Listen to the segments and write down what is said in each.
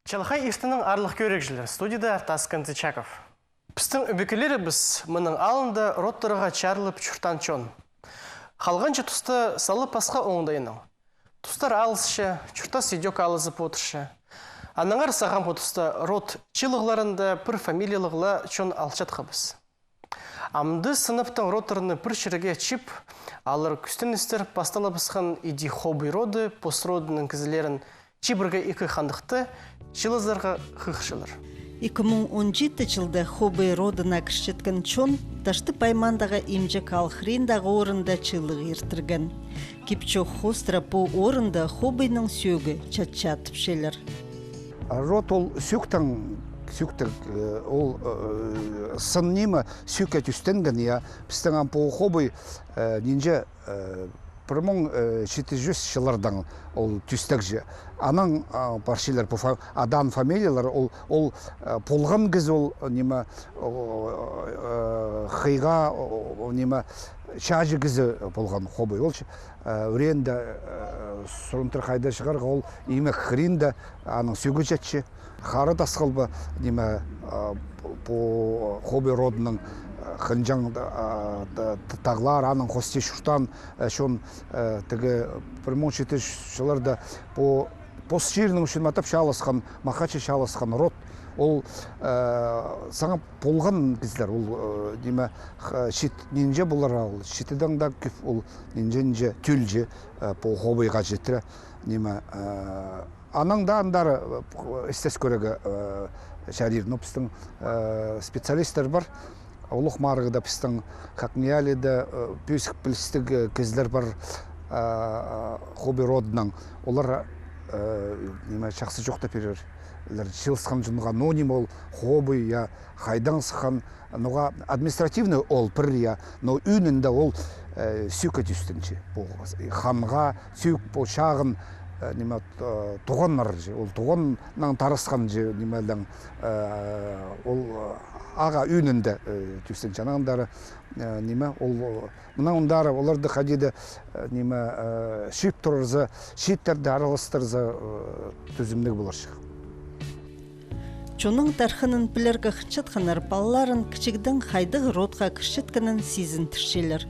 Чалхай иштінің арлық көрекжілер. Студияда Артас Канцичаков. Пістің үбекелері біз мұның алында роттырыға чарлып чұртан чон. Қалғанчы тұсты салы пасқа оңдайының. Тұстар алысшы, чұрта сидек алызы потыршы. Анаңар саған потыста рот чылығларында пір фамилиялығыла чон алчатқа біз. Амды сыныптың роттырыны пір шіріге чип, алыр күстін істер пастала бысқан иди хобы роды, постродының кізілерін чибірге екі қандықты, чылызарға қықшылыр. 2017 жылда хобы родына кіршеткен чон, ташты паймандаға имжек алхриндағы орында чылық ертірген. Кипчо хостра по орында хобыйның сөгі чат-чатып шелер. Рот ол сүйіктің, ол сын немі сүйкет үстенген, біздің ампу хобы нинже 1700 жылардан ол түстік же. Аның паршилер, адан фамилиялар, ол полған кіз ол неме қиға, неме шажы кізі болған хобы. Ол өренді сұрымтыр қайда шығарға ол емек хринді аның сөгі жетші. Қары тасқылбы неме по хобы родының қынжаң тағлар, аның қосте шұртан, шон тігі 1700 жыларда по постшерінің үшін матап шалысқан, мақачы шалысқан рот, ол саңа болған кездер, ол неме шет нинже болар ал, шетеден да көп ол нинже түлже по хобыйға жетірі, неме аның да андары істес көреге шарир, но біздің специалистер бар, олық марығыда біздің қақниялыда пөсік білістік кездер бар хобы родынан, олар шақсы жоқта перер. Шылысқан жынға ноним ол хобы, қайдан сықан, административный ол пір, но үнінде ол сүйкі түстінші. Ханға сүйк бұл шағын туған нар же, ол туғаннан тарысқан же, ол аға үнінде түстінші. Анағындары мұнағындары оларды қадеді шүйіп тұрырзы, шиіттерді аралыстырзы түзімдігі болар шығ. Чоның тархының білергі қычытқанар балаларын кішігдің қайдығы ротқа кішіткінің сезін түршелер.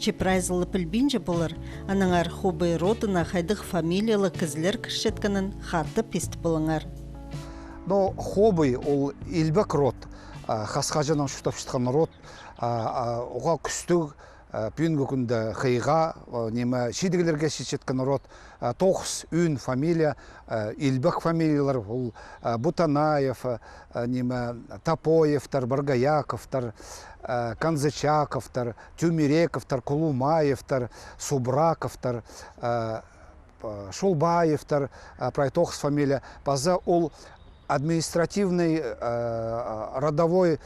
Чепрайзылы пілбінже болар, анаңар хобы родына қайдығы фамилиялы кізлер кішіткінің хаты пест болыңар. Но хобы ол елбек рот, қасқажынан шүтап шытқан рот, оға күстік, пүйінгі күнді қиға, шедігілерге шеткен рот, тоқыс, үн, фамилия, елбек фамилиялар, ол Бутанаев, Тапоевтар, Баргаяковтар, Канзычаковтар, Тюмерековтар, Кулумаевтар, Субраковтар, Шулбаевтар, Прайтоқыс фамилия, база ол административный родовой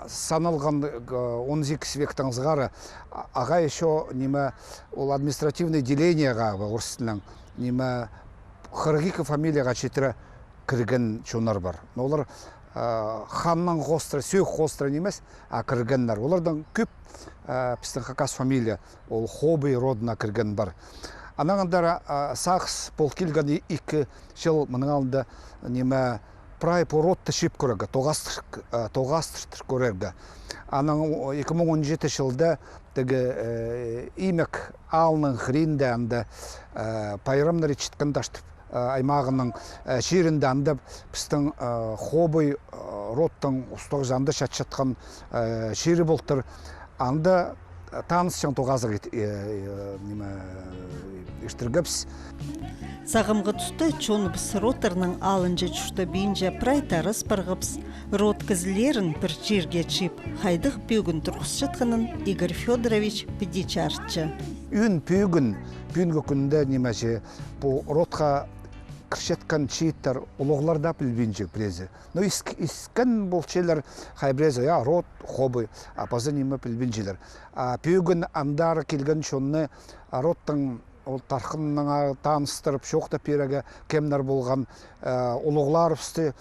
саналған 12 вектің зғары аға еще ол административный делениеға орыстынан қырғикі фамилияға четірі кірген чонар бар. Олар ханнан қостыры, сөйік қостыры немес, кіргеннер. Олардан көп пістің қақас фамилия, ол хобы родына кірген бар. Анағандары сақс полкелгені 2 жыл мұның алында прай по ротты шип көрегі, тоғастыр көрегі. Аның 2017 жылда имек алының хринді әнді пайрамнары чіткіндашты аймағының шерінде әнді біздің хобы роттың ұстығы жанды шатшатқан шері болтыр. Анды танысың тоғазы ештіргіпс. Сағымғы тұсты чоныбыс роттарының алынжы чүшті бейінже прайтарыс барғыпс, рот кізлерін бір жерге чип, қайдық пүйгін тұрғыс жатқанын Игорь Федорович педичарчы. Үн пүйінгі күнді немесе бұл ротқа кіршеткен чиеттер ұлығыларда білбейінжек білезі. Но искен бұл чейлер қайбірезі, рот, хобы, апазы неме білбейінжелер. Пүйгін андары келген шонны роттың ол тарқыныңа таныстырып, шоқта переге кемнер болған ұлығылар үсті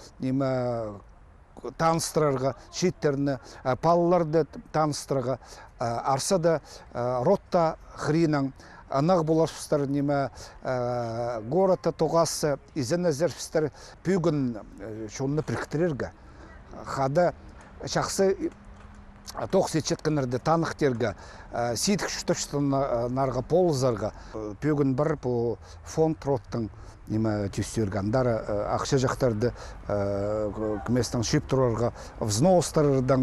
таныстырарға, шиеттеріні, палыларды таныстырға, арсада ротта хринан анақ боларшыстар неме городта тоғасы изен әзершістер пүйгін шонны пріктірерге. Хада шақсы тоқ сетчеткінерді танықтерге сейдік шүтіпшістің нарға полызарға пүйгін бір бұл фонд роттың неме түйістергандары ақша жақтарды күместің шүйіп тұрарға взностарырдың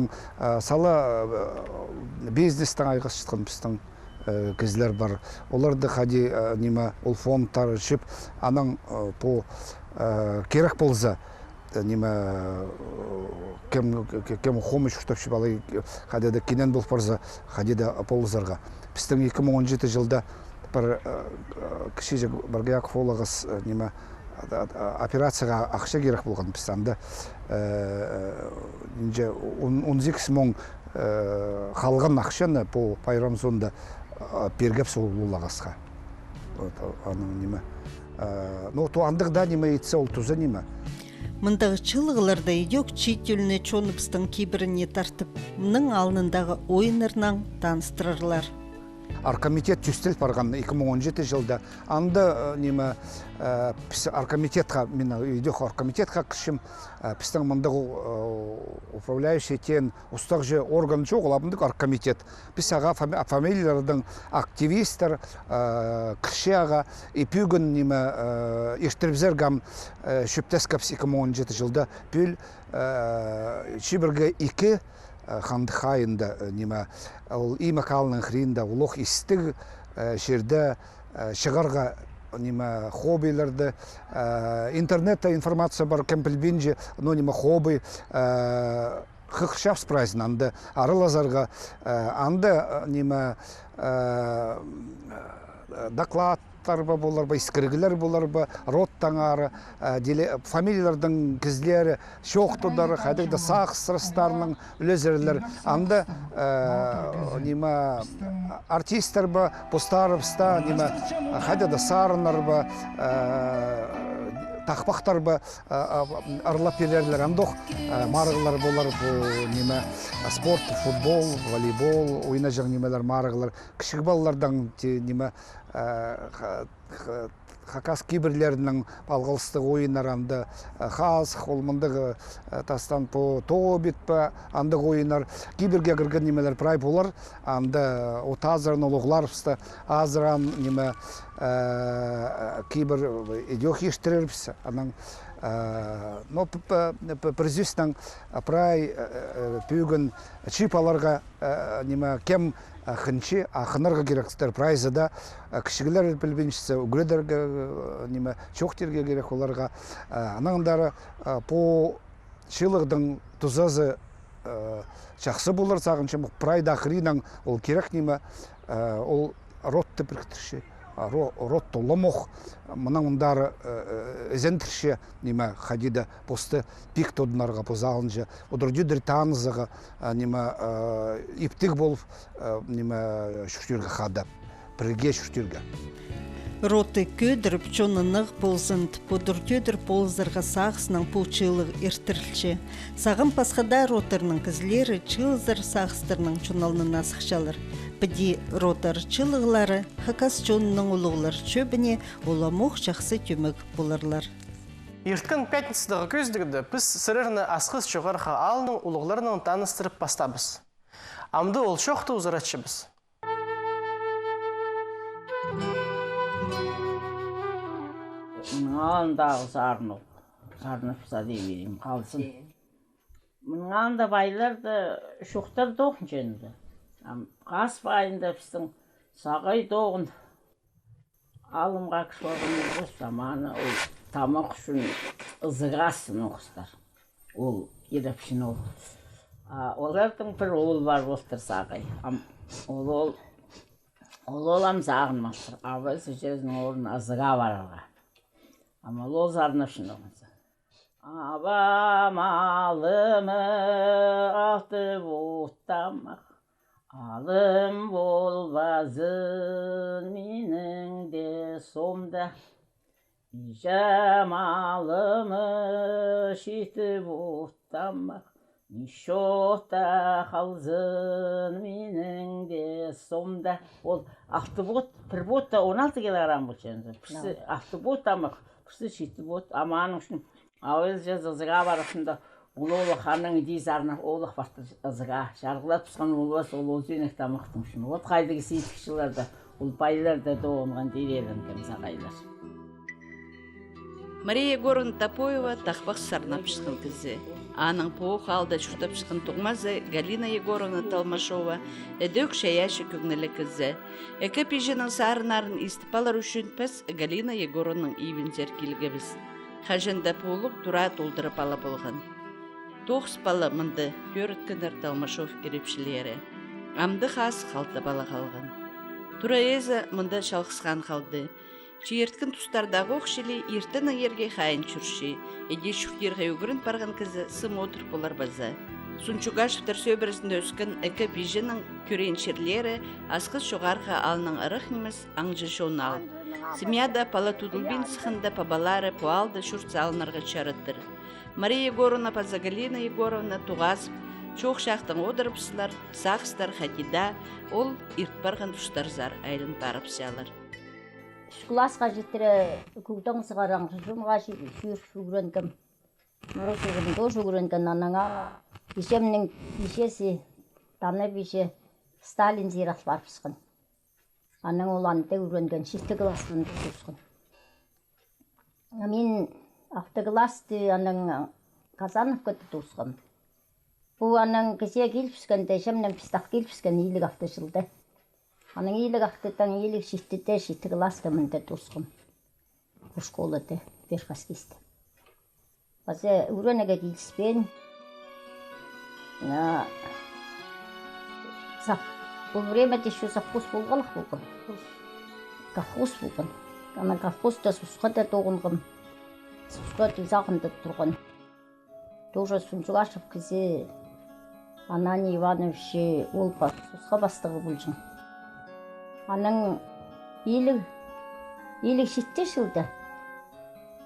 сала бизнестің айғас шытқан біздің кізлер бар. Оларды қади неме ол фондтары шүйіп аның бұл керек болза неме кем хомыш шүтіпші балы қадеді кенен бұл парза қадеді полызарға. Біздің 2017 жылда бір кіші Баргаяқов олағыз неме операцияға ақша керек болған бізді. 12 мың қалған ақшаны бұл пайрам сонда бергеп сол олағызға. Но туандықда неме етсе ол тұзы неме. Мындағы чылығыларда идек читюліне чоныпстың кейбіріне тартып, мұның алынындағы ойынырнан таныстырырлар. Аркомитет түстел барған 2017 жылда анды неме аркомитетқа, мен идек аркомитетқа кішім, пістің мұндағы управляющий тен ұстақ же орган жоқ, олабындық аркомитет. Біз аға фамилиялардың активистер, кіші аға, епүйгін неме ештірбзергам шөптескапс 2017 жылда бүл шибірге 2 ханды хайында неме ол имакалының хринда улох истиг шерде шығарға неме хоббилерді интернетта информация бар кемпелбинже но неме хобби хықшапс празднанды арылазарға анды неме доклад болар ба, искіргілер болар ба, роттаңары, фамилиялардың кізлері, шоқтыдары, қайдықда сақ сырыстарының үлезерлер. Анды артистер ба, постарыбыста, қайдықда сарынар ба, тақпақтар ба, арлап елерлер. Андық марығылар болар, спорт, футбол, волейбол, ойна жақ немелер марығылар. Кішік балалардан хакас киберлерінің балғалыстық ойынар анды хас, холмындығы тастан по тобит па андық ойынар киберге кірген немелер прай болар анды отазырын олығылар пісті азыран неме кибер идеох ештірер пісі анан но президентің прай пүйгін чипаларға неме кем хынчы ақынырға керектер прайзада кішігілер білбеншісі үгілерге неме чоқтерге керек оларға анаңдары по шылығдың тұзазы жақсы болар сағыншы прайда ақыринан ол керек неме ол ротты біріктірші рот толымоқ мұның мұндары әзентірше неме қадида посты пик тодынарға позағынжы одырдюдір таңызыға неме иптік болып неме шүштірге қадап бірге шүштірге Роты көдіріп чонынық болзынд, подыртөдір ползырға сағысының полчылық ертірілші. Сағын пасқада ротырның кізлері чылзыр сағыстырның чоналының асықшалыр. Біде ротар чылығылары хакас чонының ұлығылар чөбіне оламоқ жақсы төмік боларлар. Ерткін пятницадағы көздігіді біз сіріріні асқыз жоғарға алының ұлығыларының таныстырып бастабыз. Амды ол шоқты ұзыратшыбыз. Мынандағы сарнып садай берейін қалсын. Мынанда байларды шоқтар доғын жөнді. Қас байында біздің сағай доғын алымға кіш болғанын қос заманы ол тамақ үшін ызығасын оқыстар. Ол ерепшін ол. Олардың бір ол бар болтыр сағай. Ол олам зағынмақтыр. Абайсы жерінің орын ызыға барарға. Ama lozarına şunu olmasa. Abam alımı altı boğutamak. Alım bolvazın minin de somda. İcem alımı şiti boğutamak. Нишота қалзын менің де сомда. Ол автобот, бір ботта 16 килограмм бұл ченді. Бірсі автобот амық, бірсі шеті бот. Аманың үшін ауыз жаз ызыға барысында ол қаның дейзарына олық бақты ызыға. Жарғылап тұсқан олбас ол өзбенек тамақтың үшін. Ол қайдығы сейткішілерді, ол байларды доғынған дейлерін кәмсағайлар. Мария Егоровна Топоева тақпақ сарнап шыққан кізі. Аның поқ алда шұртап шыққан тұғмазы Галина Егоровна Талмашова әдөк шаяшы көңілі кізі. Әкі пежінің сарынарын истіпалар үшін пәс Галина Егоровның ивензер келгі біз. Қажында полық тұра толдырып ала болған. Тоқс бала мұнды көріткіндер Талмашов ерепшілері. Амды қас қалды бала қалған. Тұра езі мұнда шалқысқан қалды. Чиерткін тұстардағы оқшылы ертінің ерге қайын чүрші. Еде шүктерге өгірін барған кізі сым отыр болар база. Сунчугашевтер сөбірісінде өскен әкі бежінің көреншерлері асқыз жоғарға алының ырық немес аңжы шоны ал. Семьяда пала тудылбин сықында пабалары пуалды шүрт салынырға чарыттыр. Мария Егоровна паза Галина Егоровна туғасып, чоқ шақтың одырыпсылар, сақыстар хатида, ол ирт барған тұстар зар айлын барып сялар. Классқа жеттірі көктің сығаран жұмға жүгіренкім. Мұры жүгірен, до жүгіренкен анаңа. Бешемнің бешесі, таны беше Сталин зират барпысқын. Аның оланды үренген шифті кластың тұсқын. Мен ақты класты аның Казанов көті тұсқын. Бұл аның кесе келпіскен, дәшемнің пистақ келпіскен елік ақты жылды. Аның елік ақтыдан елік шифтіде шифті класты мінді тұсқын. Бұл школады, берқас кесті. Базы үренеге келіспен. Бұл времеде еще совхоз болғалық болған. Кавхоз болған. Ана кавхозда сұсқада тоғынғым. Сұсқада зағында тұрған. Тоже Сунчугашев кізе Анани Ивановиче олпа сұсқа бастығы болжың. Аның елік шетте жылды.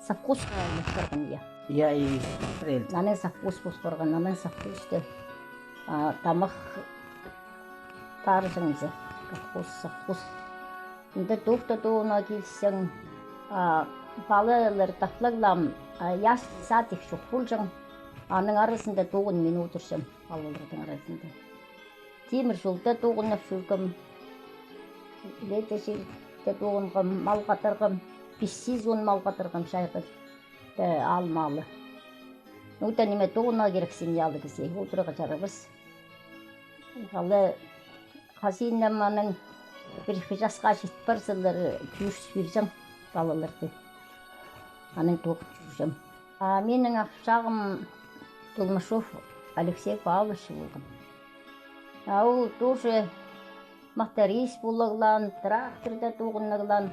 Совхоз болған ия. Иә, прел. Аның совхоз болған, аның совхозды тамақ таржыңызы. Совхоз. Енді доқты доғына келсең, балалар тақлығлам, яш сатик жоқ болжың. Аның арасында доғын мен отырсам, балалардың арасында. Темір жолда доғынып жүргім. Леті жерде доғынғым, мал қатырғым. 510 мал қатырғым шайғы алмалы. Өте неме доғына керек семьялы кесе, отырға жарығыз. Қалы қасиыннан маның бір жасқа жетіп барсылар күйіріс бержім балаларды. Аның тоғып жүржім. Менің ақшағым Толмашов Алексей Павлович болған. Ол тоже мақтарис болығылан, тракторда тоғынығылан.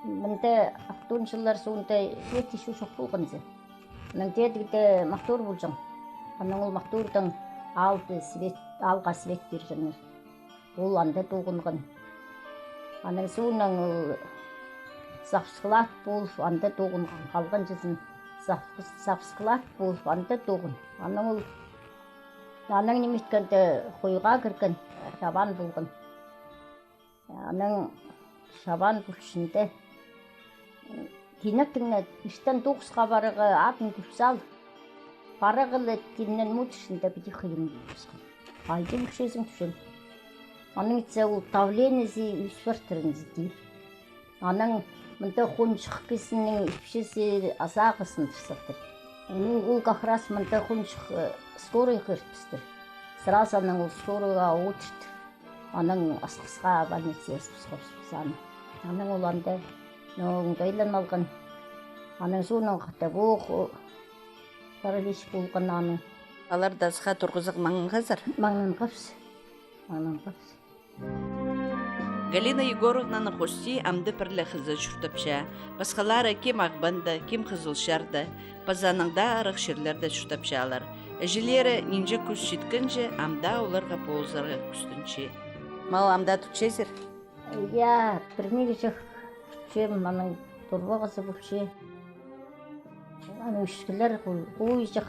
Мінді автоншылар соңында өте шошық болғанзы. Аның дедігді мақтор болжың. Аның ол мақтордың алға свет бержіңір. Ол анда тоғынған. Аның соңның сапсқылат болып, анда тоғынған. Қалған жүзін сапсқылат болып, анда тоғын. Аның неметкенді қойға кірген, шабан болған. Аның шабан бұлшынды. Кинектіңі үштен 9-ға барығы атын күпсал. Барығылы теннен мұтышында біде қиын дейбізген. Айды бүкшесің түшін. Аның етсе ол тавленізі үсвар түріңізі дейіп. Аның мұнда қоншық кесінің үпшесі азағысын тұрсақтыр. Ол қақырас мұнда қоншық скорый қыртпістір. Сырас аның ол скорыйға отырды. Аның асқысқа больниция спускапсаны. Аның оланда оңдайлан алған. Аның соның қата боқ паралич болған аның. Алар дасқа тұрғызық маңын қазір? Маңын қапсы. Галина Егоровнаны қости амды пірлі қызы жүртіпші. Басқалары кем ағбанды, кем қызылшарды, пазаныңда арық шерлерді жүртіпші алар. Әжелері нинже күз жеткінші, амда оларға ползарға күстінші. Мал амда түтшезір? Я бірнегі жақ түтшем, аның тұрба қызы бұқшы. Аның үшкілер қой жақ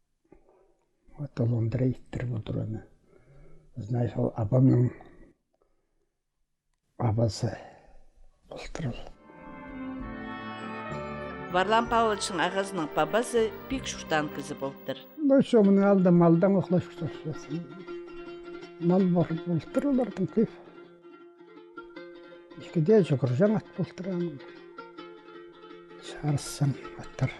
Толондрейттер бұдырыны. Знаешь, ол апамның апасы бұлтырыл. Варлам Павловичтің ағасының бабасы пик шұртан кізі болдыр. Şu bunu aldı maldan oklaştırsın. Mal var bultırırlardım kıyıp. İki diye çokırcan at bultıran. Çağırsın attır.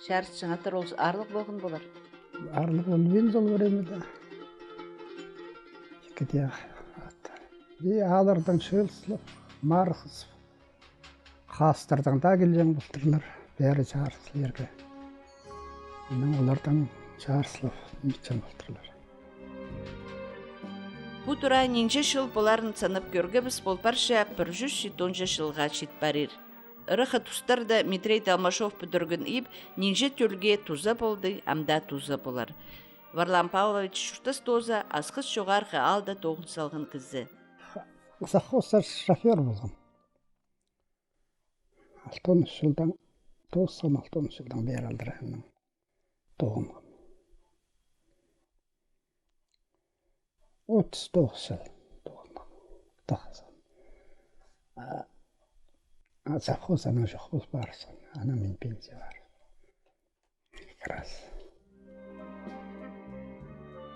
Шәрістің атыр олсы арлық болғын болар. Arlık ol ben zol veremi de. İki diye attır. Bir ağlardan şığılsılıp, marıqsıp. Xastırdan da geleceğim bultırlar. Beri çağırsın yerge. Onlardan çağırsın, niçin bultırlar. Бұ тұра нинже шыл боларын санап көргі біз болпарша 110 жылға шет барир. Ырықы тұстарда Митрей Талмашов бүдіргін еп, нинже төлге туза болды, амда туза болар. Варлам Павлович шұртас тоза асқыз жоғарғы алда тоғын салғын кізі. Сахосар шофер болған. 6 жылдан, 9-6 жылдан бері алдырағының тоғынған. 39 жыл тоғынған. Совхоз ана жоқ болып барсын. Ана мен пенсия бар. Крас.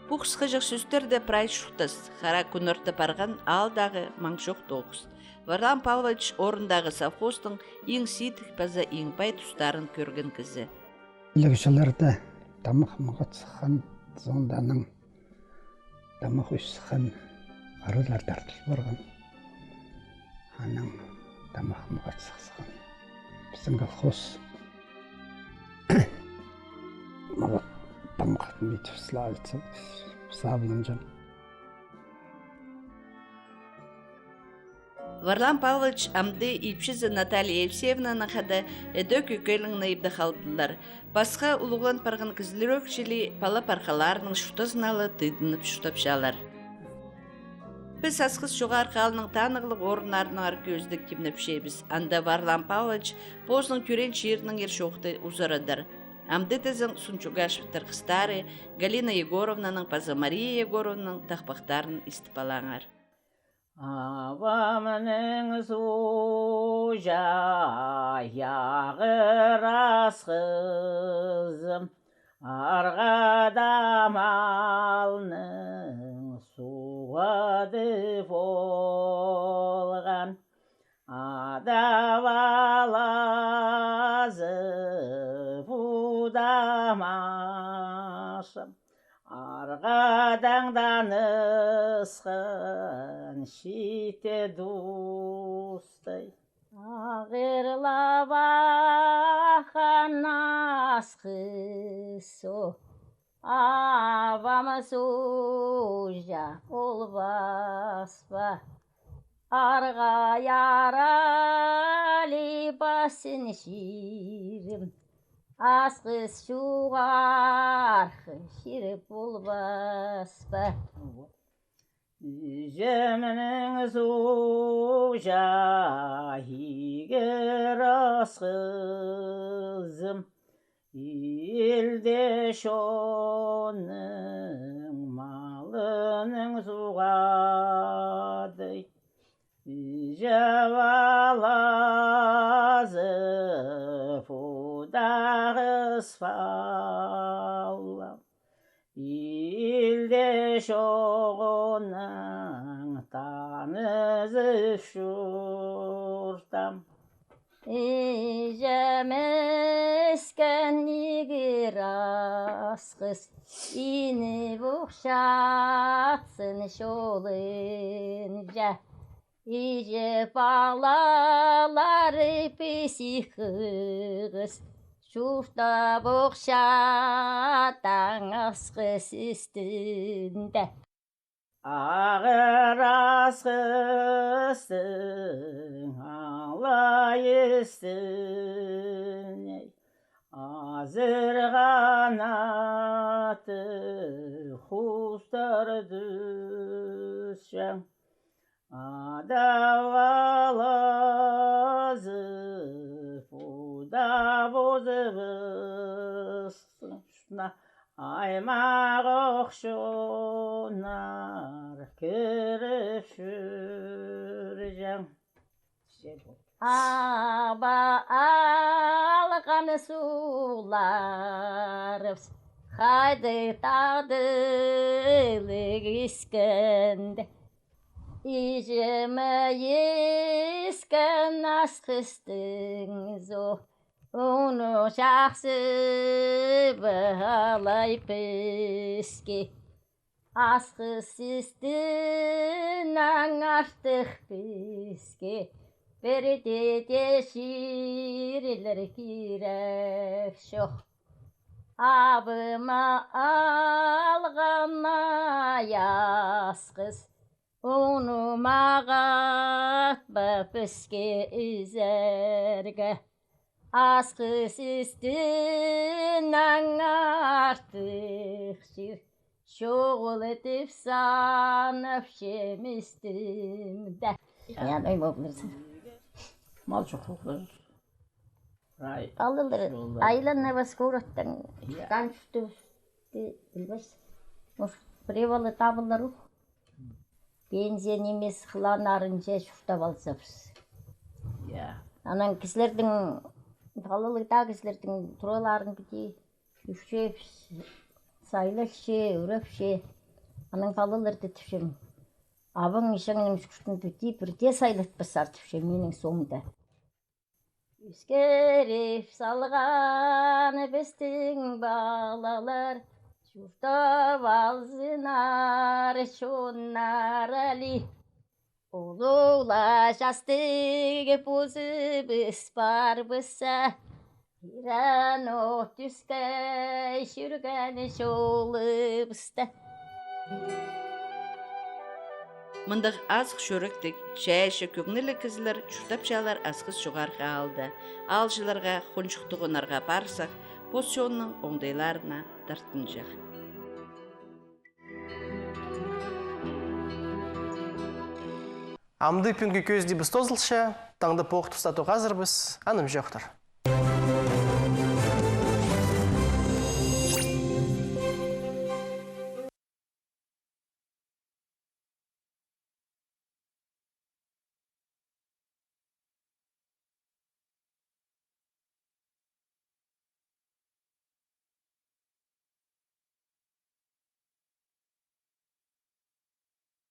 Бұ қысқы жақ сөздерді прай шұқтас, қара күнірті барған алдағы маңшоқ тоғыз. Варлам Павлович орындағы совхоздың ең сейтік база ең бай тұстарын көрген кізі. Илгішілерді тамақ мұғытсыған зонданың тамақ өссіған арылар тартыл барған. Аның тамақ мұғытсықсыған. Біздің колхоз мала тамақатын етіп славится, сабылын жан. Варлам Павлович амды ипшізі Наталья Евсеевнаны қады әдөк өкелің наибді қалдылар. Басқа ұлығылан парған кізілер өкшілі пала парқаларының шұтазыналы тыдынып шұтапшалар. Біз асқыз жоғар қалының танығылық орынарының арқы өздік кемнепшейбіз. Анда Варлам Павлович позның түрен шерінің ершоқты ұзарадар. Амды тізің Сунчугашевтар қыстары Галина Егоровнаның паза Мария Егоровнаның тақпақтарын істіпалаңар. Авамның су жаяғы расқызым, арғада малның суады болған, адавалазы будамашым. Арғадан данысқан шите дұстай. Ағырлап ақан асқысо, авамы сужа олбаспа. Арға ярали басын ширім. Асқыз шуғарқы шіріп болбаспа. Жемінің су жайгер асқызым, елде шоның малының суғады. Жавалазы фудағыз фалла, елде шоғының танызы шұртам. Жемескен егер асқыз, ені бұқшатсын шолын жа. Иже балалары песіқыз, шұрта бұқшатан асқыз үстінде. Ағыр асқыздың алай үстіне, азыр ғанаты құстар дүсшің. Адавалазы фуда бозыбысына аймақ оқшонар кіріп жүржем. Аба алған сулар қайды тағдылық ескінді. Ижімі ескін асқыстың зо, оны жақсы бағалай піске. Асқысыстың аңартық піске. Бердеде ширілер керек жоқ. Абыма алғана ясқыз, оны мағат бәпіске үзерге. Асқысыстың аңартық жер, шоғыл етіп санып жемістімді. Yani öyle olursun. Mal çok olur. Alılır. Aylanına bas kuruttun. Kan üstü bilmez. Muş privalı tabılları. Benzen emez kılanarınca şurta balsapız. Ya. Anan kişilerдің балалықта кісілердің тұраларын бітей үшеп, сайлықше, өрепше, аның балаларды түшем. Абың ішіңнің шүкіртін бітей бірде сайлық басар түшем менің соңында. Үскереп салған біздің балалар, жұрта балзынар, шонар әли. Олула жастығы бұзы біз бар бұса, иран от түскай жүргәні жолы бұста. Мындық азық шөріктік, шәйші көңілі кізілер жұқтапшалар асқыз жоғарға алды. Алжыларға, құншықтығынарға барсақ, посионның оңдайларына тартынжақ. Амды пүнгі көзді біз тозылшы, таңды поқ тұстату қазір біз, аным жоқтыр.